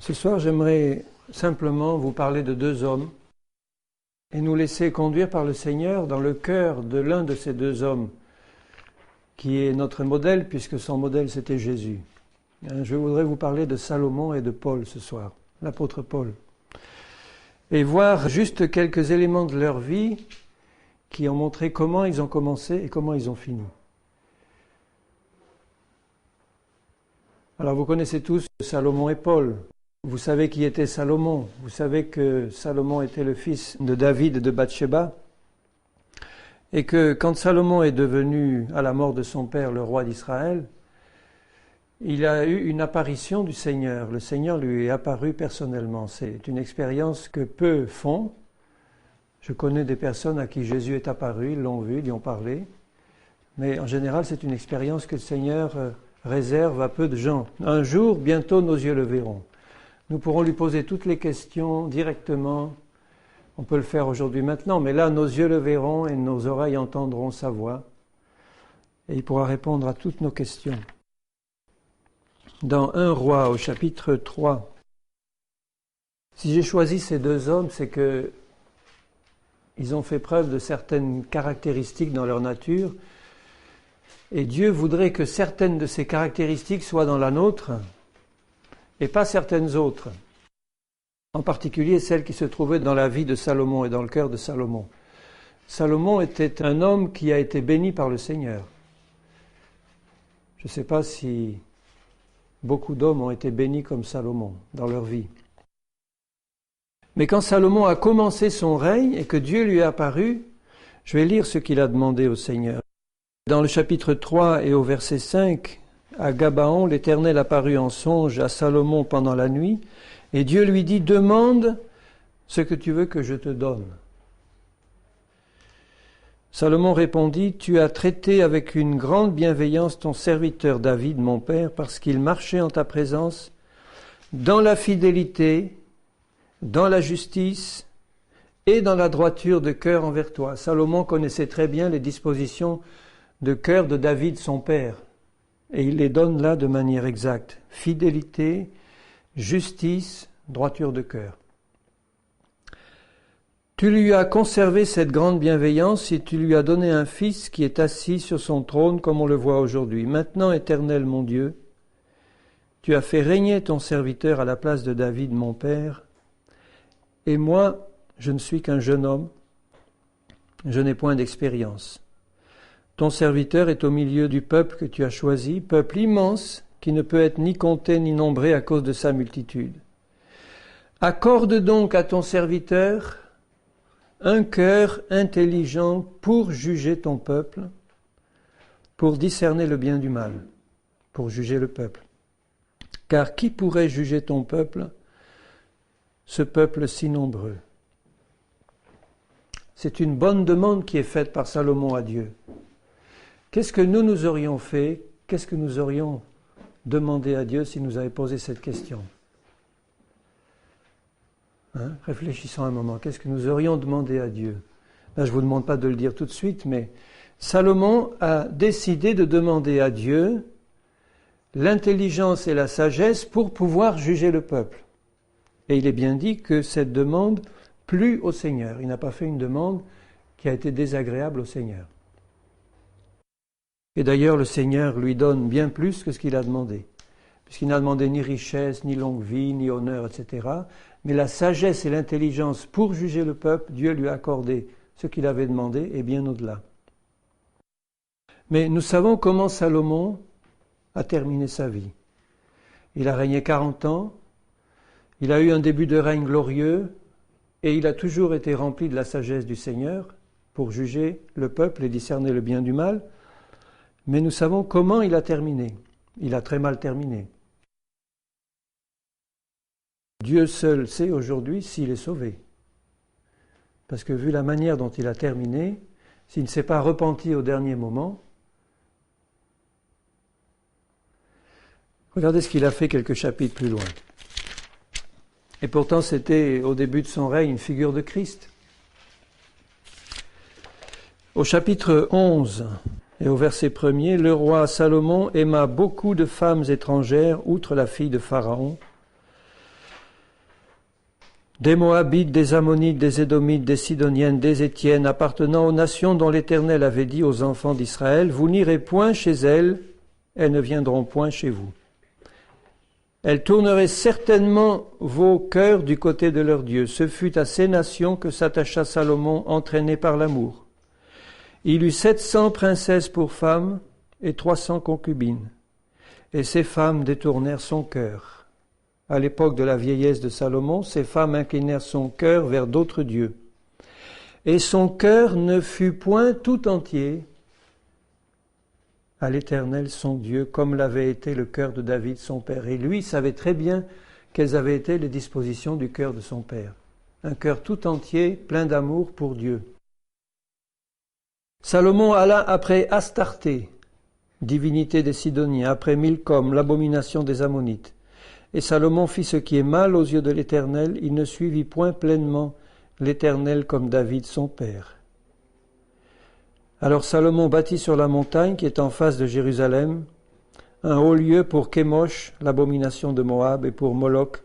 Ce soir, j'aimerais simplement vous parler de deux hommes et nous laisser conduire par le Seigneur dans le cœur de l'un de ces deux hommes, qui est notre modèle, puisque son modèle c'était Jésus. Je voudrais vous parler de Salomon et de Paul ce soir, l'apôtre Paul, et voir juste quelques éléments de leur vie qui ont montré comment ils ont commencé et comment ils ont fini. Alors vous connaissez tous Salomon et Paul. Vous savez qui était Salomon. Vous savez que Salomon était le fils de David et de Bathsheba. Et que quand Salomon est devenu, à la mort de son père, le roi d'Israël, il a eu une apparition du Seigneur. Le Seigneur lui est apparu personnellement. C'est une expérience que peu font. Je connais des personnes à qui Jésus est apparu, ils l'ont vu, ils y ont parlé. Mais en général, c'est une expérience que le Seigneur réserve à peu de gens. Un jour, bientôt, nos yeux le verront. Nous pourrons lui poser toutes les questions directement. On peut le faire aujourd'hui, maintenant, mais là, nos yeux le verront et nos oreilles entendront sa voix. Et il pourra répondre à toutes nos questions. Dans 1 Roi, au chapitre 3, si j'ai choisi ces deux hommes, c'est que ils ont fait preuve de certaines caractéristiques dans leur nature. Et Dieu voudrait que certaines de ces caractéristiques soient dans la nôtre, et pas certaines autres, en particulier celles qui se trouvaient dans la vie de Salomon et dans le cœur de Salomon. Salomon était un homme qui a été béni par le Seigneur. Je ne sais pas si beaucoup d'hommes ont été bénis comme Salomon dans leur vie. Mais quand Salomon a commencé son règne et que Dieu lui est apparu, je vais lire ce qu'il a demandé au Seigneur. Dans le chapitre 3 et au verset 5, à Gabaon, l'Éternel apparut en songe à Salomon pendant la nuit, et Dieu lui dit « Demande ce que tu veux que je te donne. » Salomon répondit « Tu as traité avec une grande bienveillance ton serviteur David, mon père, parce qu'il marchait en ta présence dans la fidélité, dans la justice et dans la droiture de cœur envers toi. » Salomon connaissait très bien les dispositions de cœur de David, son père. Et il les donne là de manière exacte. Fidélité, justice, droiture de cœur. Tu lui as conservé cette grande bienveillance et tu lui as donné un fils qui est assis sur son trône comme on le voit aujourd'hui. Maintenant, Éternel mon Dieu, tu as fait régner ton serviteur à la place de David, mon père, et moi, je ne suis qu'un jeune homme, je n'ai point d'expérience. Ton serviteur est au milieu du peuple que tu as choisi, peuple immense qui ne peut être ni compté ni nombré à cause de sa multitude. Accorde donc à ton serviteur un cœur intelligent pour juger ton peuple, pour discerner le bien du mal, pour juger le peuple. Car qui pourrait juger ton peuple, ce peuple si nombreux? C'est une bonne demande qui est faite par Salomon à Dieu. Qu'est-ce que nous aurions fait? Qu'est-ce que nous aurions demandé à Dieu s'il nous avait posé cette question? Réfléchissons un moment. Qu'est-ce que nous aurions demandé à Dieu? Là, je ne vous demande pas de le dire tout de suite, mais Salomon a décidé de demander à Dieu l'intelligence et la sagesse pour pouvoir juger le peuple. Et il est bien dit que cette demande plut au Seigneur. Il n'a pas fait une demande qui a été désagréable au Seigneur. Et d'ailleurs, le Seigneur lui donne bien plus que ce qu'il a demandé, puisqu'il n'a demandé ni richesse, ni longue vie, ni honneur, etc. Mais la sagesse et l'intelligence pour juger le peuple, Dieu lui a accordé ce qu'il avait demandé et bien au-delà. Mais nous savons comment Salomon a terminé sa vie. Il a régné 40 ans, il a eu un début de règne glorieux, et il a toujours été rempli de la sagesse du Seigneur pour juger le peuple et discerner le bien du mal. Mais nous savons comment il a terminé. Il a très mal terminé. Dieu seul sait aujourd'hui s'il est sauvé. Parce que vu la manière dont il a terminé, s'il ne s'est pas repenti au dernier moment, regardez ce qu'il a fait quelques chapitres plus loin. Et pourtant, c'était au début de son règne une figure de Christ. Au chapitre 11, et au verset 1er, le roi Salomon aima beaucoup de femmes étrangères, outre la fille de Pharaon. des Moabites, des Ammonites, des Édomites, des Sidoniennes, des Étiennes, appartenant aux nations dont l'Éternel avait dit aux enfants d'Israël, vous n'irez point chez elles ne viendront point chez vous. Elles tourneraient certainement vos cœurs du côté de leur Dieu. Ce fut à ces nations que s'attacha Salomon, entraîné par l'amour. Il eut 700 princesses pour femmes et 300 concubines. Et ces femmes détournèrent son cœur. À l'époque de la vieillesse de Salomon, ces femmes inclinèrent son cœur vers d'autres dieux. Et son cœur ne fut point tout entier à l'Éternel son Dieu, comme l'avait été le cœur de David son père. Et lui savait très bien quelles avaient été les dispositions du cœur de son père. Un cœur tout entier, plein d'amour pour Dieu. Salomon alla après Astarté, divinité des Sidoniens, après Milcom, l'abomination des Ammonites. Et Salomon fit ce qui est mal aux yeux de l'Éternel, il ne suivit point pleinement l'Éternel comme David son père. Alors Salomon bâtit sur la montagne qui est en face de Jérusalem un haut lieu pour Kémosh, l'abomination de Moab, et pour Moloch,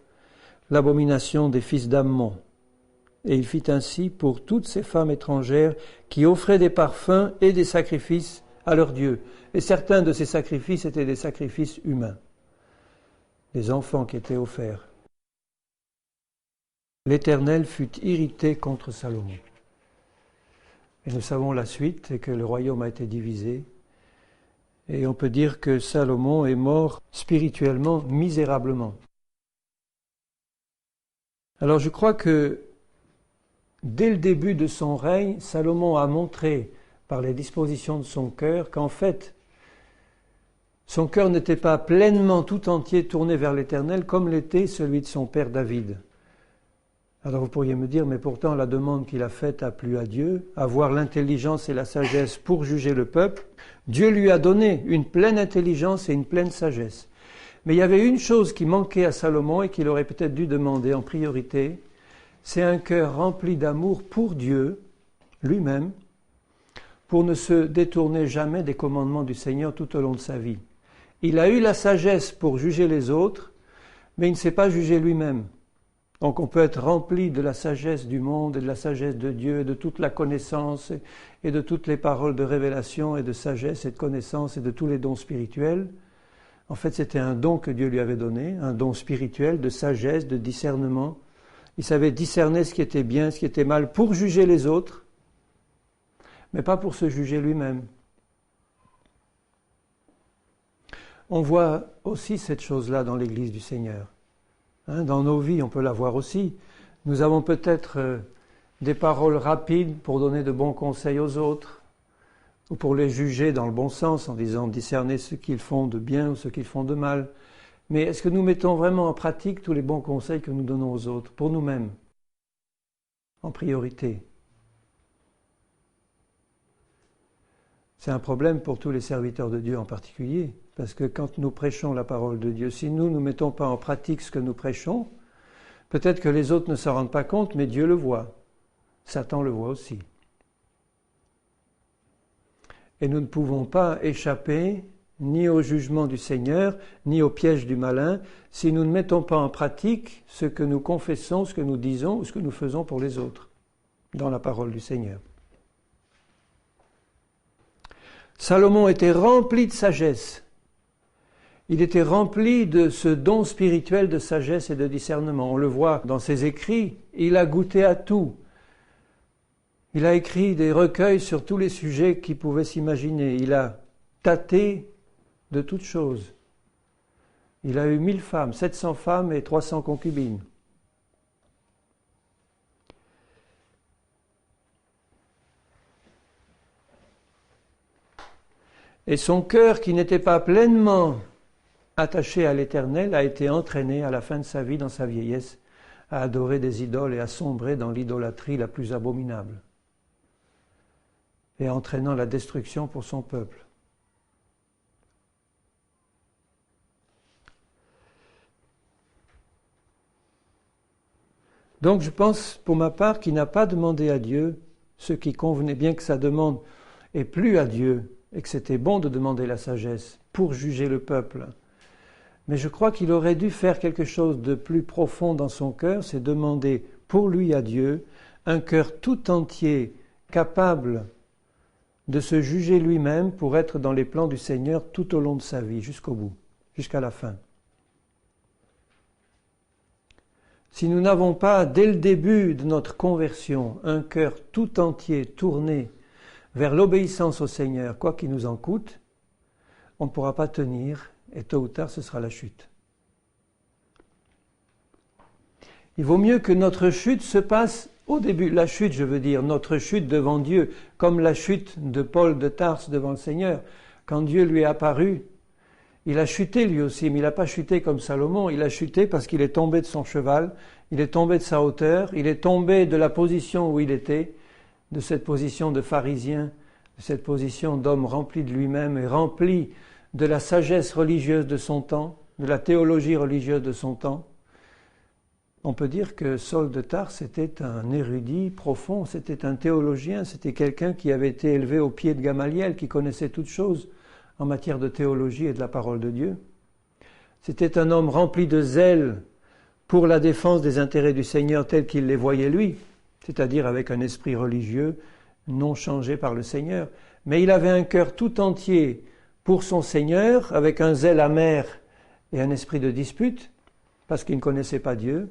l'abomination des fils d'Ammon. Et il fit ainsi pour toutes ces femmes étrangères qui offraient des parfums et des sacrifices à leurs dieux. Et certains de ces sacrifices étaient des sacrifices humains, des enfants qui étaient offerts. L'Éternel fut irrité contre Salomon. Et nous savons la suite, c'est que le royaume a été divisé. Et on peut dire que Salomon est mort spirituellement, misérablement. Alors je crois que dès le début de son règne, Salomon a montré par les dispositions de son cœur qu'en fait, son cœur n'était pas pleinement tout entier tourné vers l'Éternel comme l'était celui de son père David. Alors vous pourriez me dire, mais pourtant la demande qu'il a faite a plu à Dieu, avoir l'intelligence et la sagesse pour juger le peuple. Dieu lui a donné une pleine intelligence et une pleine sagesse. Mais il y avait une chose qui manquait à Salomon et qu'il aurait peut-être dû demander en priorité, c'est un cœur rempli d'amour pour Dieu lui-même, pour ne se détourner jamais des commandements du Seigneur tout au long de sa vie. Il a eu la sagesse pour juger les autres, mais il ne s'est pas jugé lui-même. Donc on peut être rempli de la sagesse du monde et de la sagesse de Dieu et de toute la connaissance et de toutes les paroles de révélation et de sagesse et de connaissance et de tous les dons spirituels. En fait, c'était un don que Dieu lui avait donné, un don spirituel de sagesse, de discernement. Il savait discerner ce qui était bien, ce qui était mal pour juger les autres, mais pas pour se juger lui-même. On voit aussi cette chose-là dans l'Église du Seigneur. Dans nos vies, on peut la voir aussi. Nous avons peut-être des paroles rapides pour donner de bons conseils aux autres, ou pour les juger dans le bon sens, en disant discerner ce qu'ils font de bien ou ce qu'ils font de mal. Mais est-ce que nous mettons vraiment en pratique tous les bons conseils que nous donnons aux autres, pour nous-mêmes, en priorité? C'est un problème pour tous les serviteurs de Dieu en particulier, parce que quand nous prêchons la parole de Dieu, si nous ne mettons pas en pratique ce que nous prêchons, peut-être que les autres ne s'en rendent pas compte, mais Dieu le voit. Satan le voit aussi. Et nous ne pouvons pas échapper ni au jugement du Seigneur, ni au piège du malin, si nous ne mettons pas en pratique ce que nous confessons, ce que nous disons ou ce que nous faisons pour les autres, dans la parole du Seigneur. Salomon était rempli de sagesse. Il était rempli de ce don spirituel de sagesse et de discernement. On le voit dans ses écrits, il a goûté à tout. Il a écrit des recueils sur tous les sujets qu'il pouvait s'imaginer. Il a tâté de toutes choses. Il a eu 1000 femmes, 700 femmes et 300 concubines. Et son cœur, qui n'était pas pleinement attaché à l'Éternel, a été entraîné à la fin de sa vie, dans sa vieillesse, à adorer des idoles et à sombrer dans l'idolâtrie la plus abominable, et entraînant la destruction pour son peuple. Donc je pense, pour ma part, qu'il n'a pas demandé à Dieu ce qui convenait, bien que sa demande ait plu à Dieu, et que c'était bon de demander la sagesse pour juger le peuple. Mais je crois qu'il aurait dû faire quelque chose de plus profond dans son cœur, c'est demander pour lui à Dieu, un cœur tout entier, capable de se juger lui-même pour être dans les plans du Seigneur tout au long de sa vie, jusqu'au bout, jusqu'à la fin. Si nous n'avons pas, dès le début de notre conversion, un cœur tout entier tourné vers l'obéissance au Seigneur, quoi qu'il nous en coûte, on ne pourra pas tenir, et tôt ou tard, ce sera la chute. Il vaut mieux que notre chute se passe au début. La chute, je veux dire, notre chute devant Dieu, comme la chute de Paul de Tarse devant le Seigneur. Quand Dieu lui est apparu, il a chuté lui aussi, mais il n'a pas chuté comme Salomon. Il a chuté parce qu'il est tombé de son cheval, il est tombé de sa hauteur, il est tombé de la position où il était, de cette position de pharisien, de cette position d'homme rempli de lui-même et rempli de la sagesse religieuse de son temps, de la théologie religieuse de son temps. On peut dire que Saul de Tarse était un érudit profond, c'était un théologien, c'était quelqu'un qui avait été élevé au pied de Gamaliel, qui connaissait toutes choses en matière de théologie et de la parole de Dieu. C'était un homme rempli de zèle pour la défense des intérêts du Seigneur tels qu'il les voyait lui, c'est-à-dire avec un esprit religieux non changé par le Seigneur. Mais il avait un cœur tout entier pour son Seigneur, avec un zèle amer et un esprit de dispute, parce qu'il ne connaissait pas Dieu.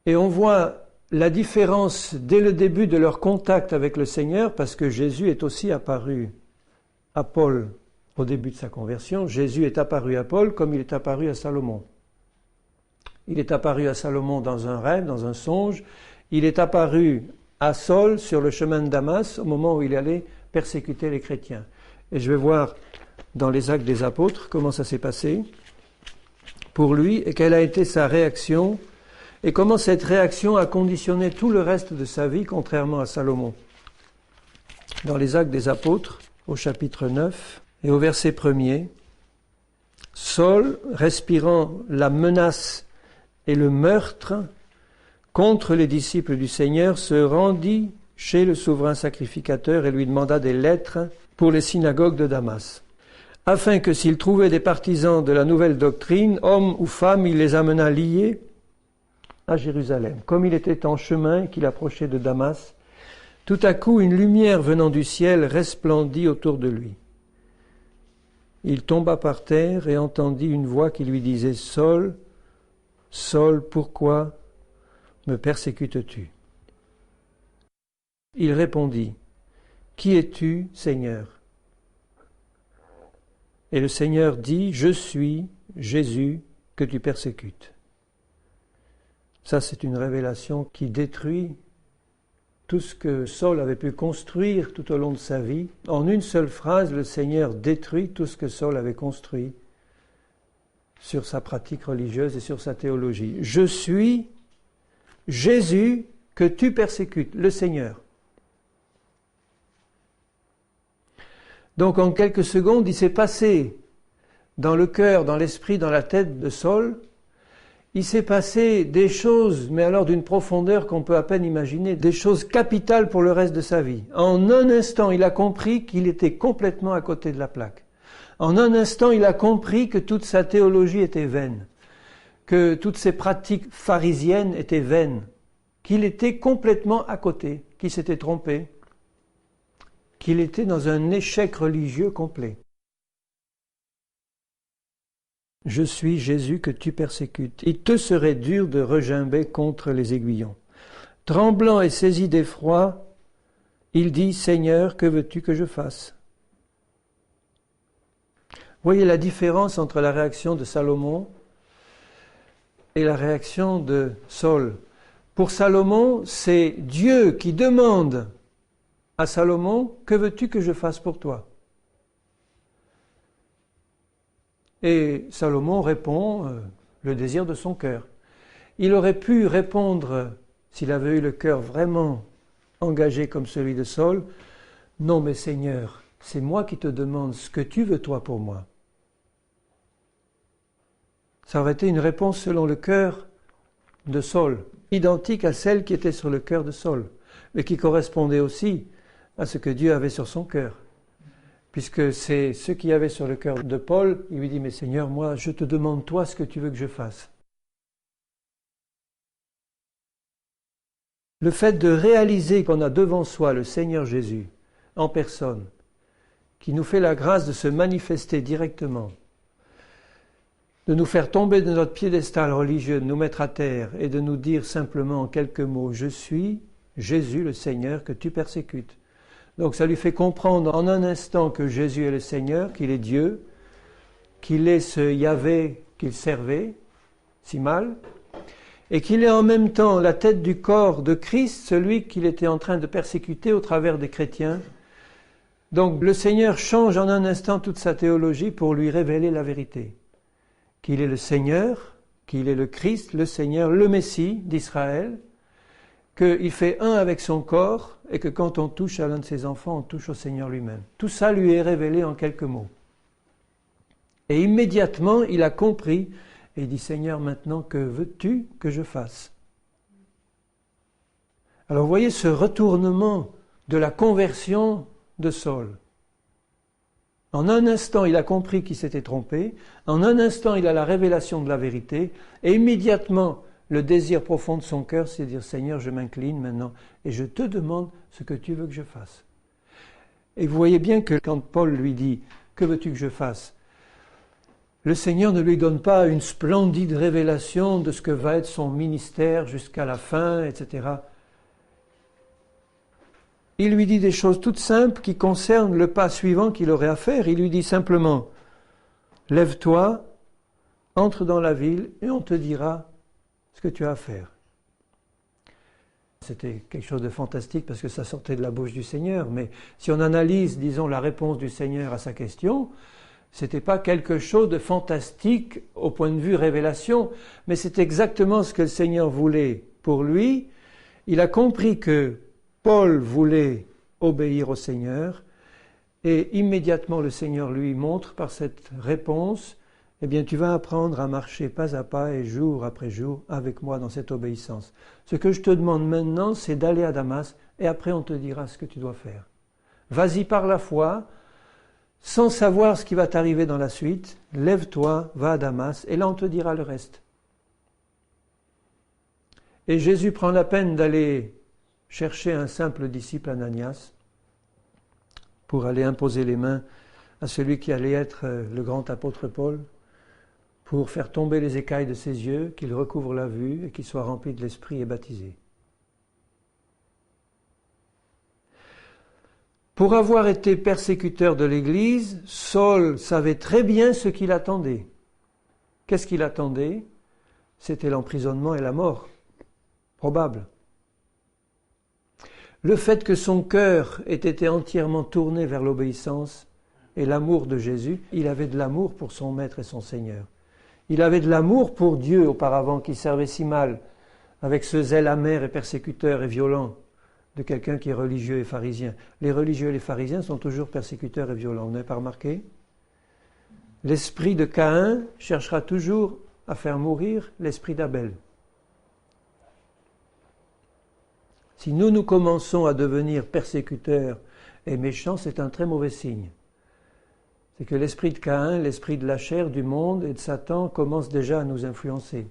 Et on voit la différence dès le début de leur contact avec le Seigneur, parce que Jésus est aussi apparu à Paul au début de sa conversion. Jésus est apparu à Paul comme il est apparu à Salomon. Il est apparu à Salomon dans un rêve, dans un songe. Il est apparu à Saul sur le chemin de Damas au moment où il allait persécuter les chrétiens. Et je vais voir dans les Actes des Apôtres comment ça s'est passé pour lui et quelle a été sa réaction et comment cette réaction a conditionné tout le reste de sa vie, contrairement à Salomon. Dans les Actes des Apôtres, au chapitre 9 et au verset 1er, Saul, respirant la menace et le meurtre contre les disciples du Seigneur, se rendit chez le souverain sacrificateur et lui demanda des lettres pour les synagogues de Damas, afin que s'il trouvait des partisans de la nouvelle doctrine, hommes ou femmes, il les amenât liés à Jérusalem. Comme il était en chemin et qu'il approchait de Damas, tout à coup une lumière venant du ciel resplendit autour de lui. Il tomba par terre et entendit une voix qui lui disait « Saul, Saul, pourquoi me persécutes-tu » Il répondit « Qui es-tu, Seigneur » Et le Seigneur dit « Je suis Jésus que tu persécutes ». Ça, c'est une révélation qui détruit tout ce que Saul avait pu construire tout au long de sa vie. En une seule phrase, le Seigneur détruit tout ce que Saul avait construit sur sa pratique religieuse et sur sa théologie. Je suis Jésus que tu persécutes, le Seigneur. Donc en quelques secondes, il s'est passé dans le cœur, dans l'esprit, dans la tête de Saul, il s'est passé des choses, mais alors d'une profondeur qu'on peut à peine imaginer, des choses capitales pour le reste de sa vie. En un instant, il a compris qu'il était complètement à côté de la plaque. En un instant, il a compris que toute sa théologie était vaine, que toutes ses pratiques pharisiennes étaient vaines, qu'il était complètement à côté, qu'il s'était trompé, qu'il était dans un échec religieux complet. Je suis Jésus que tu persécutes. Il te serait dur de regimber contre les aiguillons. Tremblant et saisi d'effroi, il dit, Seigneur, que veux-tu que je fasse ? Voyez la différence entre la réaction de Salomon et la réaction de Saul. Pour Salomon, c'est Dieu qui demande à Salomon, que veux-tu que je fasse pour toi ? Et Salomon répond le désir de son cœur. Il aurait pu répondre, s'il avait eu le cœur vraiment engagé comme celui de Saul, « Non, mais Seigneur, c'est moi qui te demande ce que tu veux toi pour moi. » Ça aurait été une réponse selon le cœur de Saul, identique à celle qui était sur le cœur de Saul, mais qui correspondait aussi à ce que Dieu avait sur son cœur. Puisque c'est ce qu'il y avait sur le cœur de Paul, il lui dit « Mais Seigneur, moi, je te demande toi ce que tu veux que je fasse. » Le fait de réaliser qu'on a devant soi le Seigneur Jésus, en personne, qui nous fait la grâce de se manifester directement, de nous faire tomber de notre piédestal religieux, de nous mettre à terre et de nous dire simplement en quelques mots « Je suis Jésus le Seigneur que tu persécutes ». Donc ça lui fait comprendre en un instant que Jésus est le Seigneur, qu'il est Dieu, qu'il est ce Yahvé qu'il servait si mal, et qu'il est en même temps la tête du corps de Christ, celui qu'il était en train de persécuter au travers des chrétiens. Donc le Seigneur change en un instant toute sa théologie pour lui révéler la vérité. Qu'il est le Seigneur, qu'il est le Christ, le Seigneur, le Messie d'Israël, qu'il fait un avec son corps et que quand on touche à l'un de ses enfants, on touche au Seigneur lui-même. Tout ça lui est révélé en quelques mots. Et immédiatement, il a compris et il dit « Seigneur, maintenant, que veux-tu que je fasse ?» Alors vous voyez ce retournement de la conversion de Saul. En un instant, il a compris qu'il s'était trompé. En un instant, il a la révélation de la vérité. Et immédiatement, le désir profond de son cœur, c'est de dire « Seigneur, je m'incline maintenant et je te demande ce que tu veux que je fasse. » Et vous voyez bien que quand Paul lui dit « Que veux-tu que je fasse ?» Le Seigneur ne lui donne pas une splendide révélation de ce que va être son ministère jusqu'à la fin, etc. Il lui dit des choses toutes simples qui concernent le pas suivant qu'il aurait à faire. Il lui dit simplement « Lève-toi, entre dans la ville et on te dira ce que tu as à faire. » C'était quelque chose de fantastique parce que ça sortait de la bouche du Seigneur. Mais si on analyse, disons, la réponse du Seigneur à sa question, c'était pas quelque chose de fantastique au point de vue révélation, mais c'est exactement ce que le Seigneur voulait pour lui. Il a compris que Paul voulait obéir au Seigneur et immédiatement le Seigneur lui montre par cette réponse « Eh bien, tu vas apprendre à marcher pas à pas et jour après jour avec moi dans cette obéissance. Ce que je te demande maintenant, c'est d'aller à Damas et après on te dira ce que tu dois faire. Vas-y par la foi, sans savoir ce qui va t'arriver dans la suite, lève-toi, va à Damas et là on te dira le reste. » Et Jésus prend la peine d'aller chercher un simple disciple, Ananias, pour aller imposer les mains à celui qui allait être le grand apôtre Paul, pour faire tomber les écailles de ses yeux, qu'il recouvre la vue et qu'il soit rempli de l'Esprit et baptisé. Pour avoir été persécuteur de l'Église, Saul savait très bien ce qu'il attendait. Qu'est-ce qu'il attendait ? C'était l'emprisonnement et la mort, probable. Le fait que son cœur ait été entièrement tourné vers l'obéissance et l'amour de Jésus, il avait de l'amour pour son Maître et son Seigneur. Il avait de l'amour pour Dieu auparavant, qui servait si mal, avec ce zèle amer et persécuteur et violent de quelqu'un qui est religieux et pharisien. Les religieux et les pharisiens sont toujours persécuteurs et violents. Vous n'avez pas remarqué ? L'esprit de Caïn cherchera toujours à faire mourir l'esprit d'Abel. Si nous commençons à devenir persécuteurs et méchants, c'est un très mauvais signe. C'est que l'esprit de Caïn, l'esprit de la chair, du monde et de Satan commence déjà à nous influencer.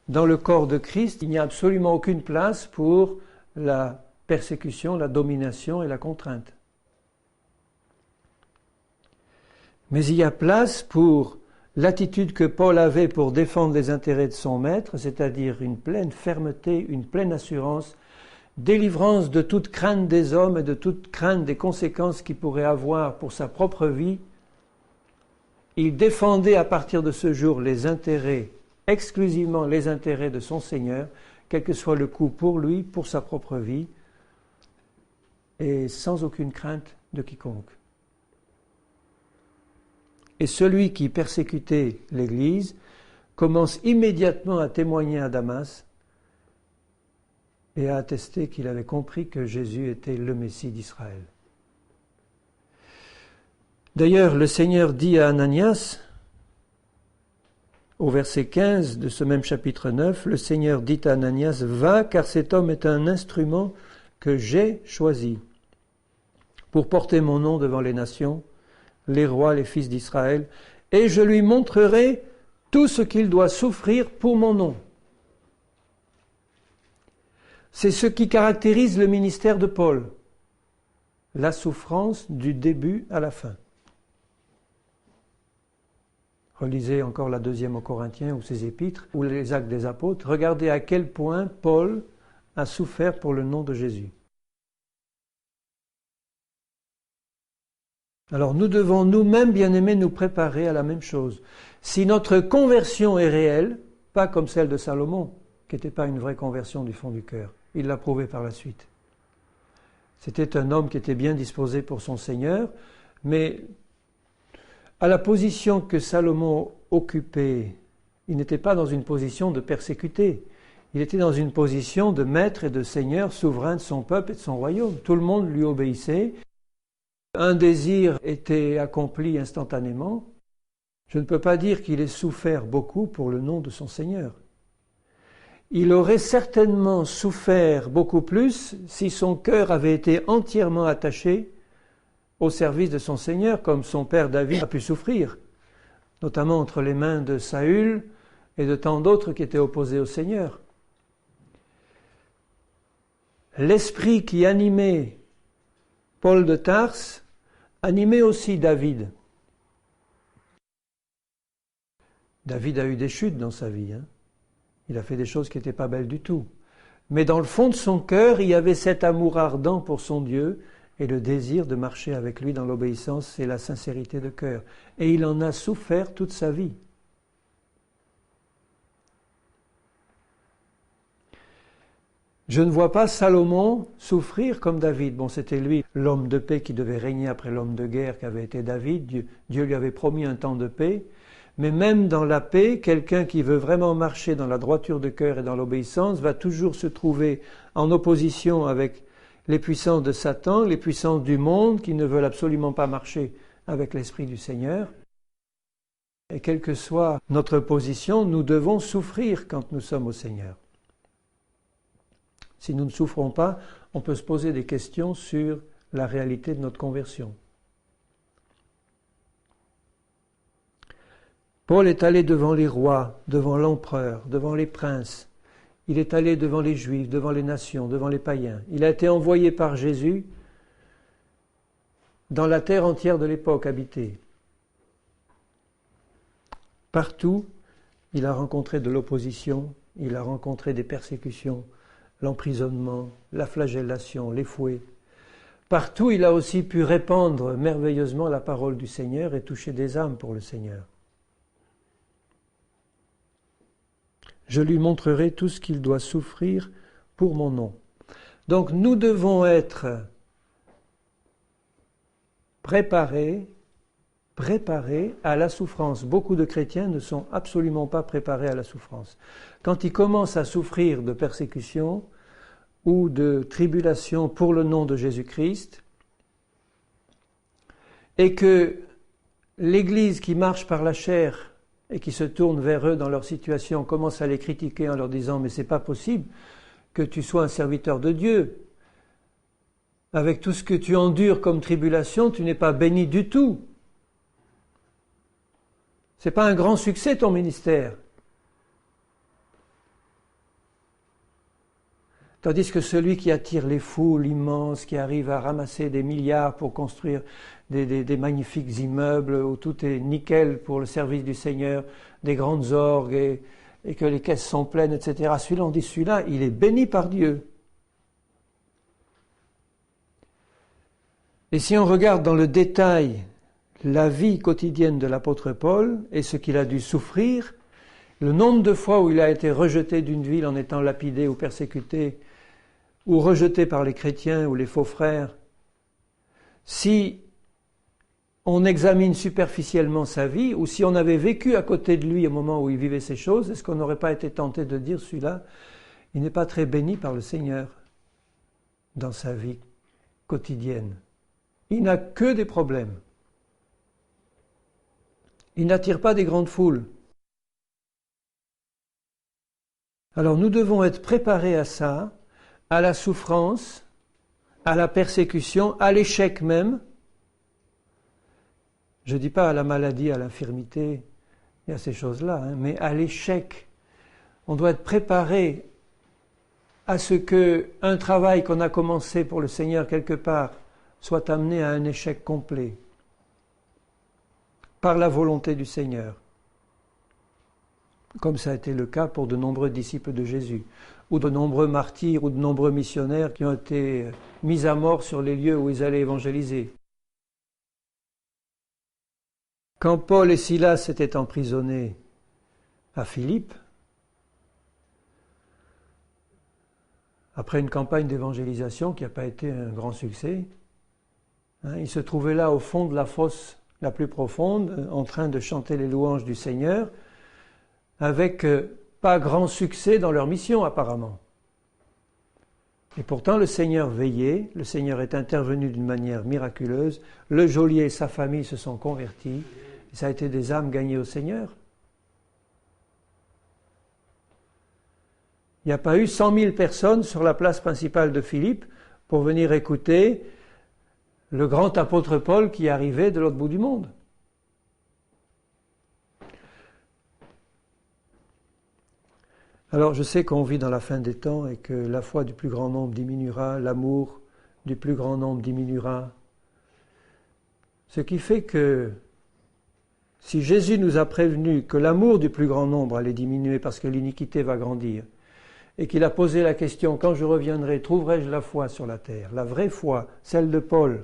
Dans le corps de Christ, il n'y a absolument aucune place pour la persécution, la domination et la contrainte. Mais il y a place pour l'attitude que Paul avait pour défendre les intérêts de son maître, c'est-à-dire une pleine fermeté, une pleine assurance, délivrance de toute crainte des hommes et de toute crainte des conséquences qu'il pourrait avoir pour sa propre vie. Il défendait à partir de ce jour les intérêts, exclusivement les intérêts de son Seigneur, quel que soit le coût pour lui, pour sa propre vie, et sans aucune crainte de quiconque. Et celui qui persécutait l'Église commence immédiatement à témoigner à Damas et à attester qu'il avait compris que Jésus était le Messie d'Israël. D'ailleurs, le Seigneur dit à Ananias, au verset 15 de ce même chapitre 9, le Seigneur dit à Ananias, « Va, car cet homme est un instrument que j'ai choisi pour porter mon nom devant les nations, les rois, les fils d'Israël, et je lui montrerai tout ce qu'il doit souffrir pour mon nom. » C'est ce qui caractérise le ministère de Paul. La souffrance du début à la fin. Relisez encore la 2e aux Corinthiens ou ses épîtres ou les Actes des Apôtres. Regardez à quel point Paul a souffert pour le nom de Jésus. Alors nous devons nous-mêmes, bien-aimés, nous préparer à la même chose. Si notre conversion est réelle, pas comme celle de Salomon, qui n'était pas une vraie conversion du fond du cœur, il l'a prouvé par la suite. C'était un homme qui était bien disposé pour son Seigneur, mais à la position que Salomon occupait, il n'était pas dans une position de persécuté. Il était dans une position de maître et de seigneur souverain de son peuple et de son royaume. Tout le monde lui obéissait. Un désir était accompli instantanément. Je ne peux pas dire qu'il ait souffert beaucoup pour le nom de son Seigneur. Il aurait certainement souffert beaucoup plus si son cœur avait été entièrement attaché au service de son Seigneur, comme son père David a pu souffrir, notamment entre les mains de Saül et de tant d'autres qui étaient opposés au Seigneur. L'esprit qui animait Paul de Tarse animait aussi David. David a eu des chutes dans sa vie. Il a fait des choses qui n'étaient pas belles du tout. Mais dans le fond de son cœur, il y avait cet amour ardent pour son Dieu et le désir de marcher avec lui dans l'obéissance et la sincérité de cœur. Et il en a souffert toute sa vie. Je ne vois pas Salomon souffrir comme David. Bon, c'était lui, l'homme de paix qui devait régner après l'homme de guerre qu'avait été David. Dieu lui avait promis un temps de paix. Mais même dans la paix, quelqu'un qui veut vraiment marcher dans la droiture de cœur et dans l'obéissance va toujours se trouver en opposition avec les puissances de Satan, les puissances du monde qui ne veulent absolument pas marcher avec l'Esprit du Seigneur. Et quelle que soit notre position, nous devons souffrir quand nous sommes au Seigneur. Si nous ne souffrons pas, on peut se poser des questions sur la réalité de notre conversion. Paul est allé devant les rois, devant l'empereur, devant les princes. Il est allé devant les Juifs, devant les nations, devant les païens. Il a été envoyé par Jésus dans la terre entière de l'époque habitée. Partout, il a rencontré de l'opposition, il a rencontré des persécutions, l'emprisonnement, la flagellation, les fouets. Partout, il a aussi pu répandre merveilleusement la parole du Seigneur et toucher des âmes pour le Seigneur. Je lui montrerai tout ce qu'il doit souffrir pour mon nom. Donc nous devons être préparés à la souffrance. Beaucoup de chrétiens ne sont absolument pas préparés à la souffrance. Quand ils commencent à souffrir de persécution ou de tribulation pour le nom de Jésus-Christ, et que l'Église qui marche par la chair et qui se tournent vers eux dans leur situation, commencent à les critiquer en leur disant « mais c'est pas possible que tu sois un serviteur de Dieu. Avec tout ce que tu endures comme tribulation, tu n'es pas béni du tout. C'est pas un grand succès ton ministère. » Tandis que celui qui attire les foules immenses, qui arrive à ramasser des milliards pour construire des magnifiques immeubles où tout est nickel pour le service du Seigneur, des grandes orgues et que les caisses sont pleines, etc. Celui-là, on dit celui-là, il est béni par Dieu. Et si on regarde dans le détail la vie quotidienne de l'apôtre Paul et ce qu'il a dû souffrir, le nombre de fois où il a été rejeté d'une ville en étant lapidé ou persécuté, ou rejeté par les chrétiens ou les faux frères, si on examine superficiellement sa vie, ou si on avait vécu à côté de lui au moment où il vivait ces choses, est-ce qu'on n'aurait pas été tenté de dire celui-là, il n'est pas très béni par le Seigneur dans sa vie quotidienne. Il n'a que des problèmes. Il n'attire pas des grandes foules. Alors nous devons être préparés à ça, à la souffrance, à la persécution, à l'échec même. Je ne dis pas à la maladie, à l'infirmité, il y a ces choses-là, mais à l'échec. On doit être préparé à ce qu'un travail qu'on a commencé pour le Seigneur quelque part soit amené à un échec complet par la volonté du Seigneur, comme ça a été le cas pour de nombreux disciples de Jésus, ou de nombreux martyrs, ou de nombreux missionnaires qui ont été mis à mort sur les lieux où ils allaient évangéliser. Quand Paul et Silas étaient emprisonnés à Philippe, après une campagne d'évangélisation qui n'a pas été un grand succès, ils se trouvaient là au fond de la fosse la plus profonde, en train de chanter les louanges du Seigneur, avec pas grand succès dans leur mission apparemment. Et pourtant le Seigneur veillait, le Seigneur est intervenu d'une manière miraculeuse, le geôlier et sa famille se sont convertis, et ça a été des âmes gagnées au Seigneur. Il n'y a pas eu 100 000 personnes sur la place principale de Philippe pour venir écouter le grand apôtre Paul qui arrivait de l'autre bout du monde. Alors je sais qu'on vit dans la fin des temps et que la foi du plus grand nombre diminuera, l'amour du plus grand nombre diminuera. Ce qui fait que si Jésus nous a prévenu que l'amour du plus grand nombre allait diminuer parce que l'iniquité va grandir, et qu'il a posé la question, quand je reviendrai, trouverai-je la foi sur la terre? La vraie foi, celle de Paul.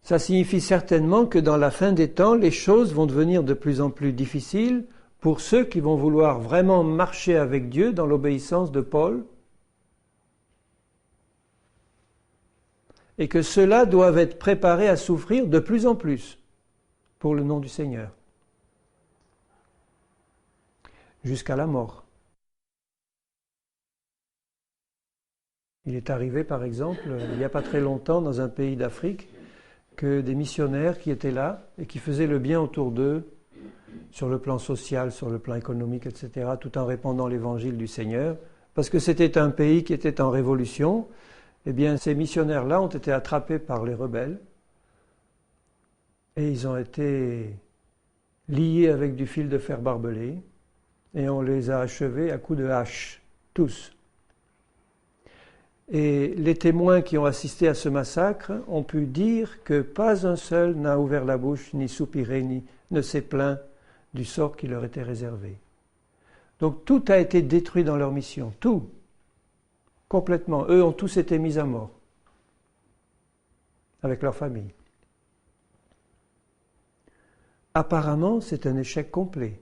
Ça signifie certainement que dans la fin des temps, les choses vont devenir de plus en plus difficiles pour ceux qui vont vouloir vraiment marcher avec Dieu dans l'obéissance de Paul, et que ceux-là doivent être préparés à souffrir de plus en plus pour le nom du Seigneur, jusqu'à la mort. Il est arrivé, par exemple, il n'y a pas très longtemps, dans un pays d'Afrique, que des missionnaires qui étaient là et qui faisaient le bien autour d'eux, sur le plan social, sur le plan économique, etc., tout en répandant l'évangile du Seigneur, parce que c'était un pays qui était en révolution, eh bien ces missionnaires-là ont été attrapés par les rebelles et ils ont été liés avec du fil de fer barbelé et on les a achevés à coups de hache, tous. Et les témoins qui ont assisté à ce massacre ont pu dire que pas un seul n'a ouvert la bouche, ni soupiré, ni ne s'est plaint du sort qui leur était réservé. Donc tout a été détruit dans leur mission, tout, complètement. Eux ont tous été mis à mort, avec leur famille. Apparemment, c'est un échec complet.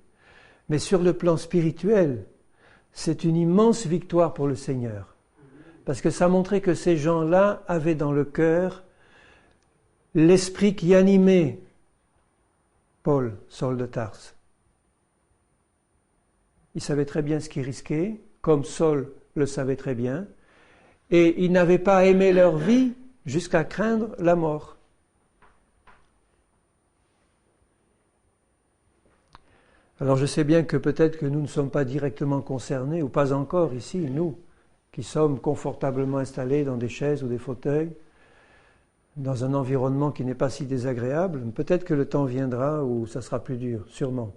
Mais sur le plan spirituel, c'est une immense victoire pour le Seigneur. Parce que ça montrait que ces gens-là avaient dans le cœur l'esprit qui animait Paul, Saul de Tarse. Il savait très bien ce qu'il risquait, comme Saul le savait très bien, et ils n'avaient pas aimé leur vie jusqu'à craindre la mort. Alors je sais bien que peut-être que nous ne sommes pas directement concernés, ou pas encore ici, nous, qui sommes confortablement installés dans des chaises ou des fauteuils, dans un environnement qui n'est pas si désagréable. Peut-être que le temps viendra où ça sera plus dur, sûrement.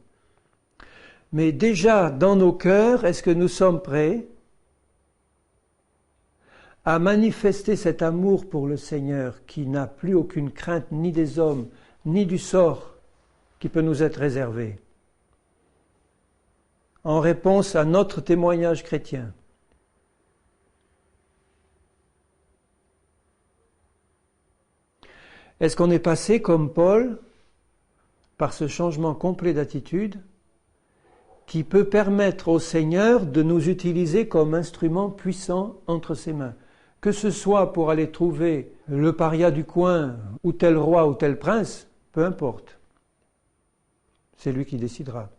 Mais déjà, dans nos cœurs, est-ce que nous sommes prêts à manifester cet amour pour le Seigneur qui n'a plus aucune crainte ni des hommes, ni du sort qui peut nous être réservé, en réponse à notre témoignage chrétien? Est-ce qu'on est passé, comme Paul, par ce changement complet d'attitude qui peut permettre au Seigneur de nous utiliser comme instrument puissant entre ses mains, que ce soit pour aller trouver le paria du coin, ou tel roi ou tel prince, peu importe. C'est lui qui décidera.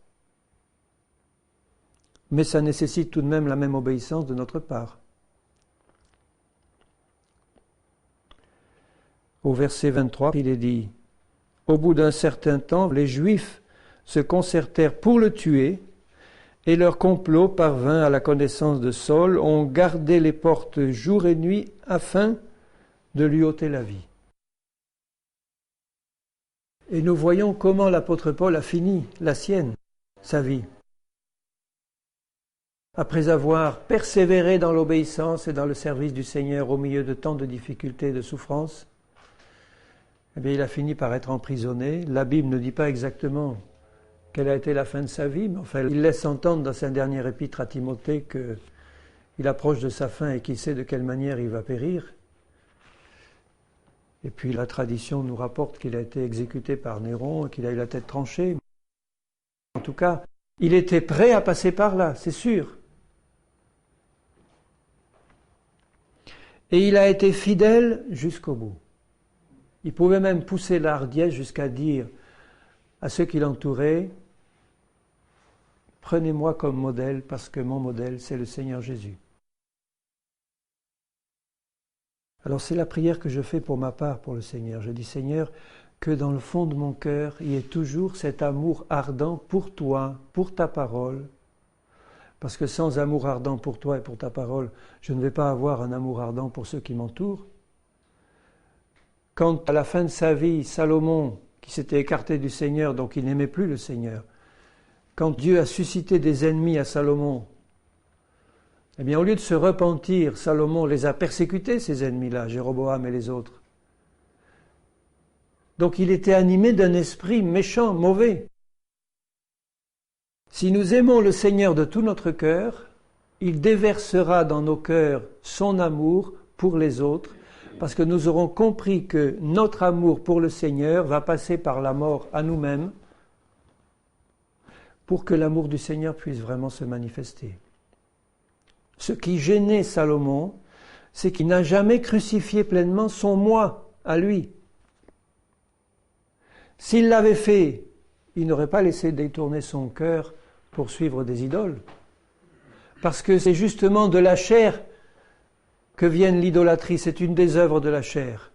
Mais ça nécessite tout de même la même obéissance de notre part. Au verset 23, il est dit « Au bout d'un certain temps, les Juifs se concertèrent pour le tuer, et leur complot parvint à la connaissance de Saul. On gardait les portes jour et nuit afin de lui ôter la vie. » Et nous voyons comment l'apôtre Paul a fini la sienne, sa vie. après avoir persévéré dans l'obéissance et dans le service du Seigneur au milieu de tant de difficultés et de souffrances, eh bien, il a fini par être emprisonné. La Bible ne dit pas exactement quelle a été la fin de sa vie, mais enfin, il laisse entendre dans sa dernière épître à Timothée qu'il approche de sa fin et qu'il sait de quelle manière il va périr. Et puis la tradition nous rapporte qu'il a été exécuté par Néron et qu'il a eu la tête tranchée. En tout cas, il était prêt à passer par là, c'est sûr. Et il a été fidèle jusqu'au bout. Il pouvait même pousser la hardiesse jusqu'à dire à ceux qui l'entouraient, « Prenez-moi comme modèle parce que mon modèle, c'est le Seigneur Jésus. » Alors c'est la prière que je fais pour ma part pour le Seigneur. Je dis, Seigneur, que dans le fond de mon cœur, il y ait toujours cet amour ardent pour toi, pour ta parole. Parce que sans amour ardent pour toi et pour ta parole, je ne vais pas avoir un amour ardent pour ceux qui m'entourent. Quand à la fin de sa vie, Salomon, qui s'était écarté du Seigneur, donc il n'aimait plus le Seigneur, quand Dieu a suscité des ennemis à Salomon, eh bien au lieu de se repentir, Salomon les a persécutés, ces ennemis-là, Jéroboam et les autres. Donc il était animé d'un esprit méchant, mauvais. Si nous aimons le Seigneur de tout notre cœur, il déversera dans nos cœurs son amour pour les autres, parce que nous aurons compris que notre amour pour le Seigneur va passer par la mort à nous-mêmes, pour que l'amour du Seigneur puisse vraiment se manifester. Ce qui gênait Salomon, c'est qu'il n'a jamais crucifié pleinement son moi à lui. S'il l'avait fait, il n'aurait pas laissé détourner son cœur pour suivre des idoles. Parce que c'est justement de la chair que vienne l'idolâtrie, c'est une des œuvres de la chair.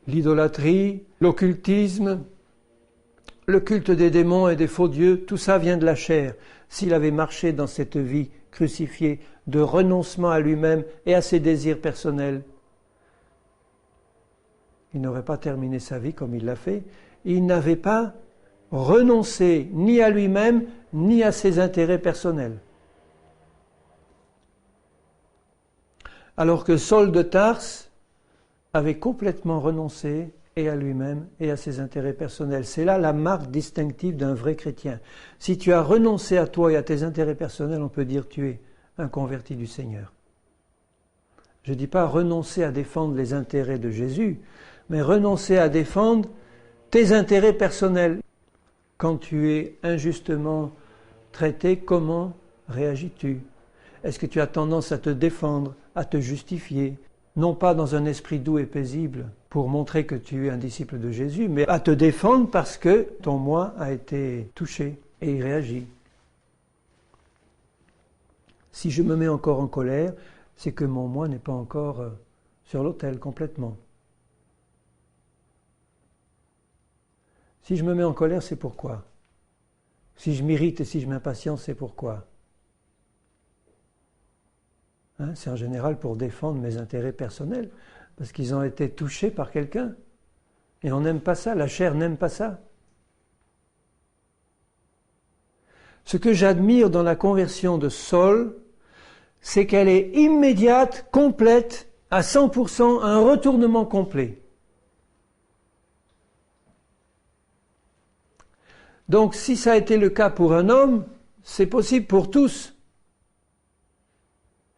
L'idolâtrie, l'occultisme, le culte des démons et des faux dieux, tout ça vient de la chair. S'il avait marché dans cette vie crucifiée de renoncement à lui-même et à ses désirs personnels, il n'aurait pas terminé sa vie comme il l'a fait. Il n'avait pas renoncé ni à lui-même, ni à ses intérêts personnels. Alors que Saul de Tarse avait complètement renoncé et à lui-même et à ses intérêts personnels. C'est là la marque distinctive d'un vrai chrétien. Si tu as renoncé à toi et à tes intérêts personnels, on peut dire que tu es un converti du Seigneur. Je ne dis pas renoncer à défendre les intérêts de Jésus, mais renoncer à défendre tes intérêts personnels. Quand tu es injustement traité, comment réagis-tu? Est-ce que tu as tendance à te défendre, à te justifier, non pas dans un esprit doux et paisible pour montrer que tu es un disciple de Jésus, mais à te défendre parce que ton moi a été touché et il réagit. Si je me mets encore en colère, c'est que mon moi n'est pas encore sur l'autel complètement. Si je me mets en colère, c'est pourquoi? Si je m'irrite et si je m'impatiente, c'est pourquoi? C'est en général pour défendre mes intérêts personnels, parce qu'ils ont été touchés par quelqu'un. Et on n'aime pas ça, la chair n'aime pas ça. Ce que j'admire dans la conversion de Saul, c'est qu'elle est immédiate, complète, à 100%, un retournement complet. Donc si ça a été le cas pour un homme, c'est possible pour tous.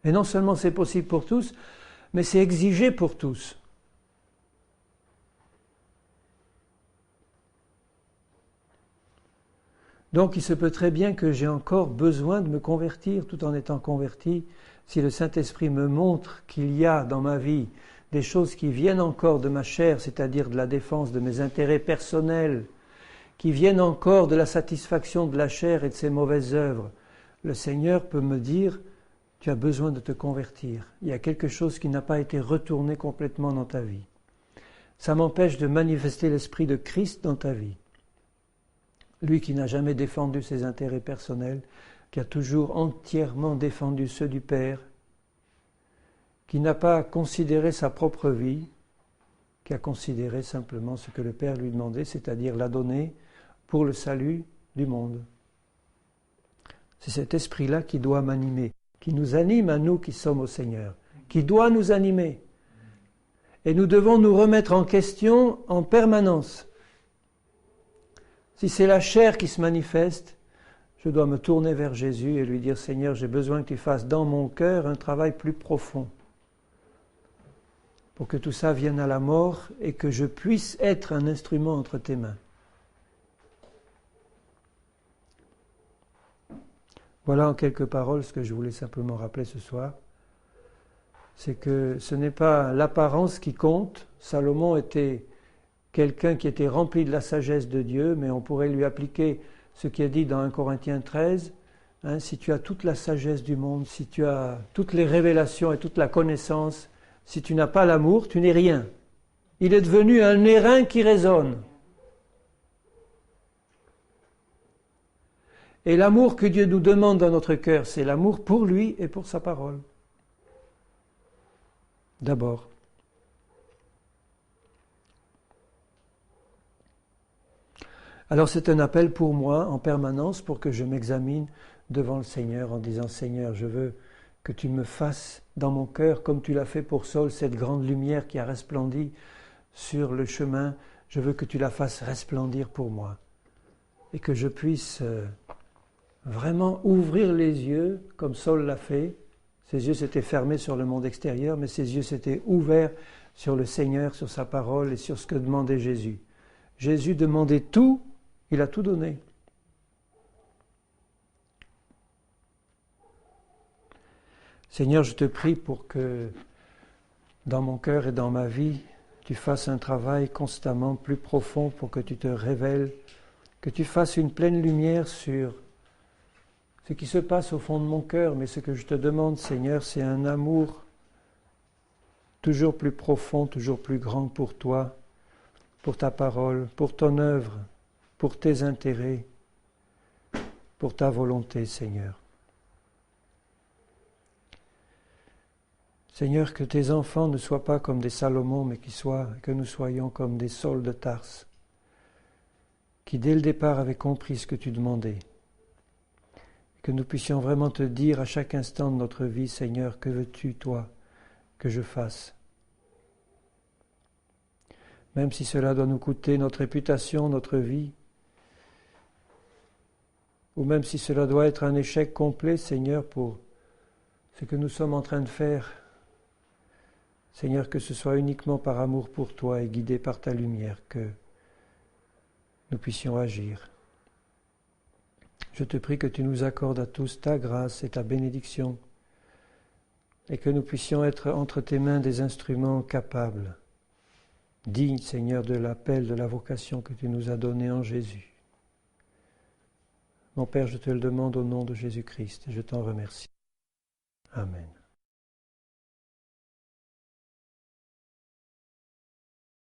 Et non seulement c'est possible pour tous, mais c'est exigé pour tous. Donc il se peut très bien que j'ai encore besoin de me convertir tout en étant converti. Si le Saint-Esprit me montre qu'il y a dans ma vie des choses qui viennent encore de ma chair, c'est-à-dire de la défense de mes intérêts personnels, qui viennent encore de la satisfaction de la chair et de ses mauvaises œuvres, le Seigneur peut me dire, tu as besoin de te convertir. Il y a quelque chose qui n'a pas été retourné complètement dans ta vie. Ça m'empêche de manifester l'esprit de Christ dans ta vie. Lui qui n'a jamais défendu ses intérêts personnels, qui a toujours entièrement défendu ceux du Père, qui n'a pas considéré sa propre vie, qui a considéré simplement ce que le Père lui demandait, c'est-à-dire la donner pour le salut du monde. C'est cet esprit-là qui doit m'animer, qui nous anime à nous qui sommes au Seigneur, qui doit nous animer. Et nous devons nous remettre en question en permanence. Si c'est la chair qui se manifeste, je dois me tourner vers Jésus et lui dire « Seigneur, j'ai besoin que tu fasses dans mon cœur un travail plus profond pour que tout ça vienne à la mort et que je puisse être un instrument entre tes mains. » Voilà en quelques paroles ce que je voulais simplement rappeler ce soir. C'est que ce n'est pas l'apparence qui compte. Salomon était quelqu'un qui était rempli de la sagesse de Dieu, mais on pourrait lui appliquer ce qui est dit dans 1 Corinthiens 13. Si tu as toute la sagesse du monde, si tu as toutes les révélations et toute la connaissance, si tu n'as pas l'amour, tu n'es rien. Il est devenu un airain qui résonne. Et l'amour que Dieu nous demande dans notre cœur, c'est l'amour pour lui et pour sa parole. D'abord. Alors c'est un appel pour moi en permanence pour que je m'examine devant le Seigneur en disant « Seigneur, je veux que tu me fasses dans mon cœur, comme tu l'as fait pour Saul, cette grande lumière qui a resplendi sur le chemin, je veux que tu la fasses resplendir pour moi. Et que je puisse vraiment ouvrir les yeux, comme Saul l'a fait. Ses yeux s'étaient fermés sur le monde extérieur, mais ses yeux s'étaient ouverts sur le Seigneur, sur sa parole et sur ce que demandait Jésus. Jésus demandait tout, il a tout donné. Seigneur, je te prie pour que dans mon cœur et dans ma vie, tu fasses un travail constamment plus profond pour que tu te révèles, que tu fasses une pleine lumière sur ce qui se passe au fond de mon cœur. Mais ce que je te demande, Seigneur, c'est un amour toujours plus profond, toujours plus grand pour toi, pour ta parole, pour ton œuvre, pour tes intérêts, pour ta volonté, Seigneur. Seigneur, que tes enfants ne soient pas comme des Salomon, mais que nous soyons comme des Sauls de Tarse, qui dès le départ avaient compris ce que tu demandais. Que nous puissions vraiment te dire à chaque instant de notre vie, Seigneur, que veux-tu, toi, que je fasse? Même si cela doit nous coûter notre réputation, notre vie, ou même si cela doit être un échec complet, Seigneur, pour ce que nous sommes en train de faire. Seigneur, que ce soit uniquement par amour pour toi et guidé par ta lumière que nous puissions agir. Je te prie que tu nous accordes à tous ta grâce et ta bénédiction et que nous puissions être entre tes mains des instruments capables, dignes, Seigneur, de l'appel, de la vocation que tu nous as donnée en Jésus. Mon Père, je te le demande au nom de Jésus-Christ et je t'en remercie. Amen.